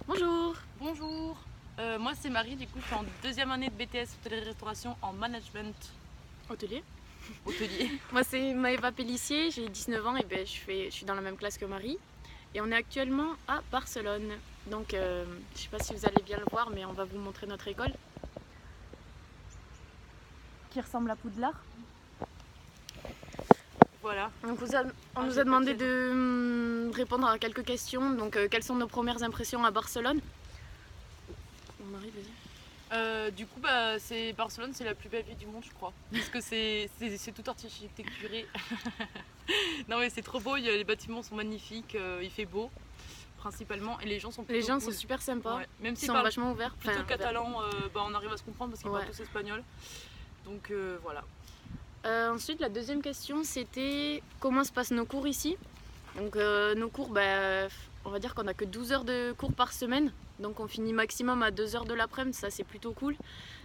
Bonjour. Bonjour, moi c'est Marie, du coup je suis en deuxième année de BTS hôtellerie-restauration en management Hôtelier. hôtelier. Moi c'est Maëva Pellissier, j'ai 19 ans et je suis dans la même classe que Marie. Et on est actuellement à Barcelone. Donc je sais pas si vous allez bien le voir, mais on va vous montrer notre école. Qui ressemble à Poudlard. Voilà. Donc on nous a demandé de répondre à quelques questions. Donc quelles sont nos premières impressions à Barcelone? Bon, Marie, vas-y. Du coup c'est Barcelone, c'est la plus belle ville du monde je crois. Parce que c'est tout architecturé. Non mais c'est trop beau, les bâtiments sont magnifiques, il fait beau principalement et les gens sont plutôt Les gens cool. sont super sympas. Ouais. Même Ils s'ils sont parlent vachement ouverts. plutôt Enfin, catalan, on arrive à se comprendre parce qu'ils Ouais. parlent tous espagnol. Donc voilà. Ensuite, la deuxième question, c'était comment se passent nos cours ici. Donc nos cours, on va dire qu'on a que 12 heures de cours par semaine. Donc on finit maximum à 2 heures de l'après-midi, ça c'est plutôt cool.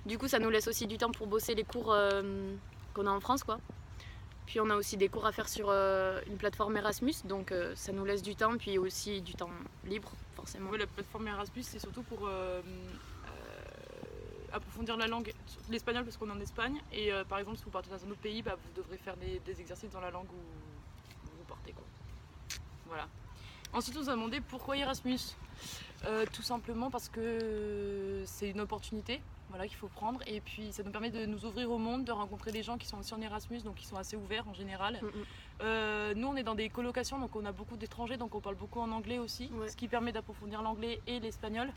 Du coup, ça nous laisse aussi du temps pour bosser les cours qu'on a en France, quoi. Puis on a aussi des cours à faire sur une plateforme Erasmus, donc ça nous laisse du temps, puis aussi du temps libre, forcément. Ouais, la plateforme Erasmus, c'est surtout pour approfondir la langue, l'espagnol parce qu'on est en Espagne. Et par exemple, si vous partez dans un autre pays, vous devrez faire des exercices dans la langue où vous partez, quoi. Voilà. Ensuite, on nous a demandé pourquoi Erasmus. Tout simplement parce que c'est une opportunité, voilà, qu'il faut prendre. Et puis, ça nous permet de nous ouvrir au monde, de rencontrer des gens qui sont aussi en Erasmus, donc qui sont assez ouverts en général. Nous, on est dans des colocations, donc on a beaucoup d'étrangers, donc on parle beaucoup en anglais aussi, Ouais. ce qui permet d'approfondir l'anglais et l'espagnol.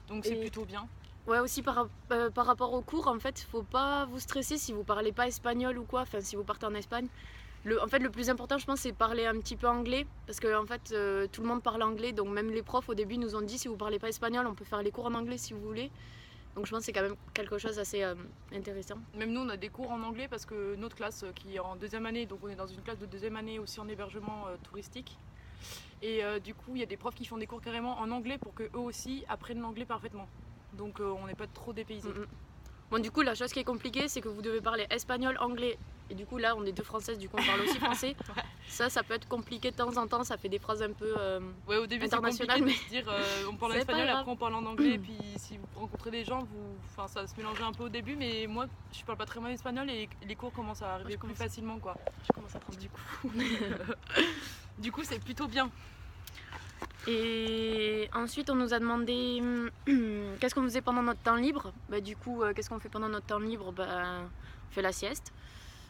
Donc c'est plutôt bien. Ouais, aussi par rapport au cours, en fait, faut pas vous stresser si vous parlez pas espagnol ou quoi, enfin si vous partez en Espagne. En fait, le plus important, je pense, c'est parler un petit peu anglais, parce que en fait, tout le monde parle anglais, donc même les profs au début nous ont dit si vous parlez pas espagnol, on peut faire les cours en anglais si vous voulez. Donc je pense que c'est quand même quelque chose d'assez intéressant. Même nous, on a des cours en anglais parce que notre classe qui est en deuxième année, donc on est dans une classe de deuxième année aussi en hébergement touristique. Et du coup, il y a des profs qui font des cours carrément en anglais pour qu'eux aussi apprennent l'anglais parfaitement. Donc on n'est pas trop dépaysés. Bon, du coup, la chose qui est compliquée, c'est que vous devez parler espagnol, anglais. Et du coup, là, on est deux françaises, du coup, on parle aussi français. Ouais. Ça peut être compliqué de temps en temps, ça fait des phrases un peu Ouais, au début, c'est compliqué internationales, de se dire on parle en c'est pas espagnol, grave. après on parle en anglais. Et puis si vous rencontrez des gens, ça va se mélanger un peu au début. Mais moi, je parle pas très bien espagnol et les cours commencent à arriver plus facilement, quoi. Je commence à prendre Du coup, du coup, c'est plutôt bien. Et ensuite, on nous a demandé qu'est-ce qu'on faisait pendant notre temps libre. Du coup, qu'est-ce qu'on fait pendant notre temps libre? On fait la sieste.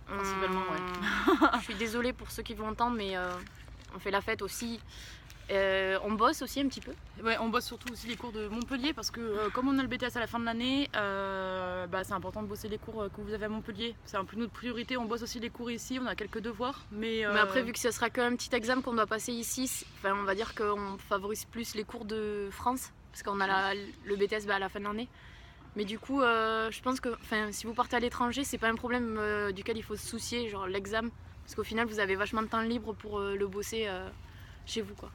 Principalement, ouais. Je suis désolée pour ceux qui vont entendre, mais on fait la fête aussi. On bosse aussi un petit peu. Ouais, on bosse surtout aussi les cours de Montpellier parce que comme on a le BTS à la fin de l'année, c'est important de bosser les cours que vous avez à Montpellier. C'est un peu notre priorité. On bosse aussi les cours ici, on a quelques devoirs. Mais après, vu que ce sera qu'un petit examen qu'on doit passer ici, on va dire qu'on favorise plus les cours de France parce qu'on a le BTS à la fin de l'année. Mais du coup, je pense que si vous partez à l'étranger, c'est pas un problème duquel il faut se soucier, genre l'examen. Parce qu'au final, vous avez vachement de temps libre pour le bosser chez vous, quoi.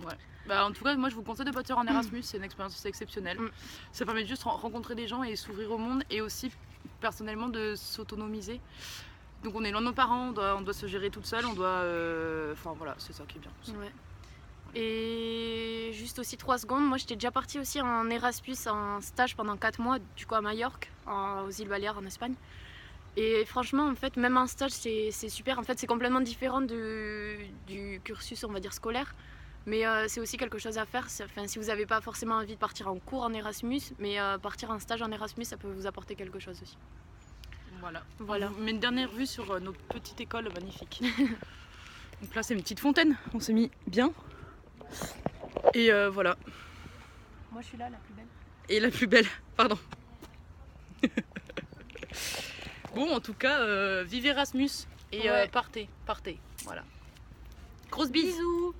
Ouais. En tout cas, moi je vous conseille de partir en Erasmus, c'est une expérience exceptionnelle. Ça permet de juste rencontrer des gens et s'ouvrir au monde et aussi personnellement de s'autonomiser. Donc on est loin de nos parents, on doit se gérer toute seule, on doit. Enfin voilà, c'est ça qui est bien. Ouais. Et juste aussi 3 secondes, moi j'étais déjà partie aussi en Erasmus en stage pendant 4 mois, du coup à Majorque, aux îles Baléares en Espagne. Et franchement, en fait, même un stage c'est super. En fait, c'est complètement différent du cursus, on va dire, scolaire. Mais c'est aussi quelque chose à faire. Si vous n'avez pas forcément envie de partir en cours en Erasmus, mais partir en stage en Erasmus, ça peut vous apporter quelque chose aussi. Voilà. On met une dernière vue sur notre petite école magnifique. Donc là, c'est une petite fontaine. On s'est mis bien. Et voilà. Moi, je suis là, la plus belle. Et la plus belle, pardon. Bon, en tout cas, vive Erasmus et Ouais. partez. Voilà. Grosse bise. Bisous.